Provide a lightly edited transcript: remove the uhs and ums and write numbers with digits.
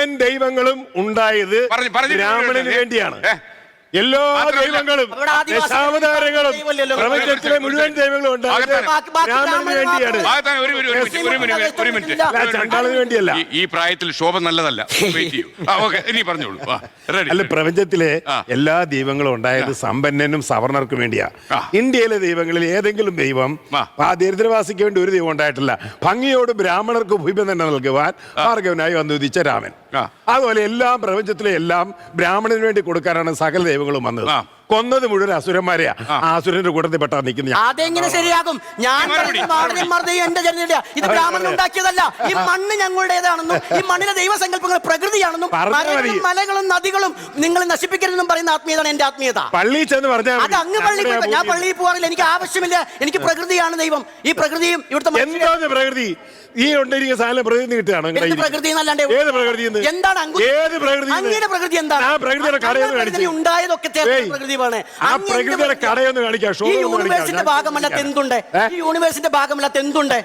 മുഴുവൻ ദൈവങ്ങളും ഉണ്ടായത് ബ്രാഹ്മണന് വേണ്ടിയാണ്. എല്ലാ ദൈവങ്ങളും ദശാവതാരങ്ങളും പ്രപഞ്ചത്തിലെ മുഴുവൻ ദൈവങ്ങളും ഉണ്ടായത് ബ്രാഹ്മണന് വേണ്ടിയാണ്, ചണ്ടാളിന് വേണ്ടിയല്ല. ഈ പ്രായത്തിൽ ശോഭ നല്ലതല്ല. ഇനി പറഞ്ഞോളൂ. അല്ല, പ്രപഞ്ചത്തിലെ എല്ലാ ദൈവങ്ങളും ഉണ്ടായത് സമ്പന്നനും സവർണർക്കും വേണ്ടിയാ. ഇന്ത്യയിലെ ദൈവങ്ങളിൽ ഏതെങ്കിലും ദൈവം ആ ദരിദ്രവാസിക്ക് വേണ്ടി ഒരു ദൈവം ഉണ്ടായിട്ടില്ല. ഭംഗിയോട് ബ്രാഹ്മണർക്ക് ഭൂപം തന്നെ നൽകുവാൻ ഭാർഗവനായി വന്നു ഉദിച്ച രാമൻ. അതുപോലെ എല്ലാം പ്രപഞ്ചത്തിലെ എല്ലാം ബ്രാഹ്മണന് വേണ്ടി കൊടുക്കാനാണ് സകല ദൈവങ്ങളും വന്നത്. കൊന്നത് മുഴുവൻ അസുരന്മാരെയാ. ആ അസുരന്റെ കൂട്ടത്തിൽ പെട്ടാ നിൽക്കുന്ന അതെങ്ങനെ ശരിയാകും? ഞാൻ എന്റെ ജനതയുടെ ഇത് ബ്രാഹ്മണൻ ഉണ്ടാക്കിയതല്ല. ഈ മണ്ണ് ഞങ്ങളുടേതാണെന്നും ഈ മണ്ണിലെ ദൈവസങ്കല്പങ്ങൾ പ്രകൃതിയാണെന്നും മലകളും നദികളും നിങ്ങൾ നശിപ്പിക്കരുതെന്നും പറയുന്ന ആത്മീയതാണ് എന്റെ ആത്മീയത. പള്ളിയിൽ ചെന്ന് പറഞ്ഞാൽ അത് അങ്ങ് പള്ളി പോയി. ഞാൻ പള്ളിയിൽ പോകാറില്ല, എനിക്ക് ആവശ്യമില്ല. എനിക്ക് പ്രകൃതിയാണ് ദൈവം. ഈ പ്രകൃതിയും ഇവിടുത്തെ എന്താണ് പ്രകൃതി? ഈ ഉണ്ടായിരിക്കുന്ന സാധനം പ്രകൃതി കിട്ടുകയാണ്. പ്രകൃതി ഏത് പ്രകൃതി? എന്താണ് ഏത് പ്രകൃതി? അങ്ങയുടെ പ്രകൃതി എന്താണ്? ആ പ്രകൃതിയുടെ കടയൊന്ന് കാണിച്ചു. ഉണ്ടായതൊക്കെ പ്രകൃതിയാണ്. ആ പ്രകൃതിയുടെ കടയൊന്ന് കാണിക്കാം. ഈ യൂണിവേഴ്സിന്റെ ഭാഗമല്ലാത്ത എന്തുണ്ട്? ഈ യൂണിവേഴ്സിന്റെ ഭാഗമല്ലാത്ത എന്തുണ്ട്?